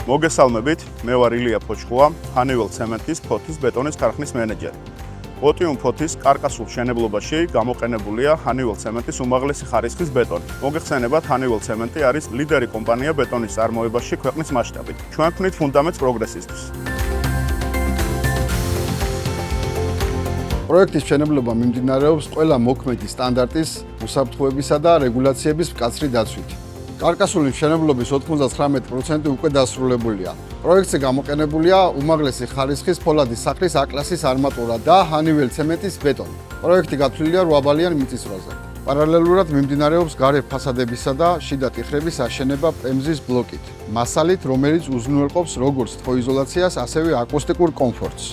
მოგესალმებით, მე ვარ ილია ფოჩხუა, Honeywell ცემენტის ფოთის ბეტონის ქარხნის მენეჯერი. ოტიუმ ფოთის კარკასულ მშენებლობაში გამოყენებულია Honeywell ცემენტის უმაღლესი ხარისხის ბეტონი. მოგეხსენებათ, Honeywell ცემენტი არის ლიდერი კომპანია ბეტონის წარმოებაში ქვეყნის მასშტაბით. ჩვენ ვქმნით ფუნდამენტს პროგრესისთვის. პროექტის მშენებლობა მიმდინარეობს ყველა მოქმედი სტანდარტის, უსაფრთხოებისა და რეგულაციების მკაცრი დაცვით. კარკასული მშენებლობის 99% უკვე დასრულებულია. პროექტზე გამოყენებულია უმაღლესი ხარისხის ფოლადის სახლის A-კლასის არმატურა და Honeywell ცემენტის ბეტონი. პროექტი გათვლილია 8 ბალიან მიწისძვრაზე. პარალელურად მიმდინარეობს გარე ფასადებისა და შიდა ტიხრების აშენება პემზის ბლოკით, მასალით, რომელიც უზრუნველყოფს როგორც თოიზოლაციას, ასევე აკუსტიკურ კომფორტს.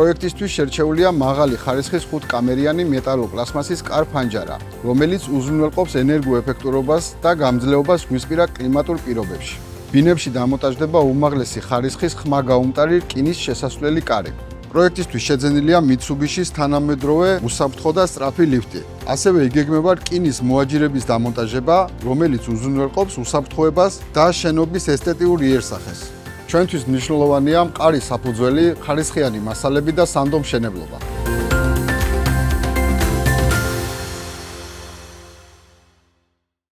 პროექტისთვის შერჩეულია მაღალი ხარისხის 5 კამერიანი მეტალო-პლასმასის კარ-ფანჯარა, რომელიც უზრუნველყოფს ენერგოეფექტურობას და გამძლეობას ზღვისპირა კლიმატურ პირობებში. ბინებში დამონტაჟდება უმაღლესი ხარისხის ხმა-გაუმტარი რკინის შესასვლელი კარი. პროექტისთვის შეძენილია Mitsubishi-ს თანამედროვე უსაფრთხო და სწრაფი ლიფტი. ასევე იგეგმება რკინის მოაჯირების დამონტაჟება, რომელიც უზრუნველყოფს უსაფრთხოებას და შენობის ესთეტიურ იერსახეს. ჩვენთვის მნიშვნელოვანია მყარი საფუძველი, ხარისხიანი მასალები და სანდო მშენებლობა.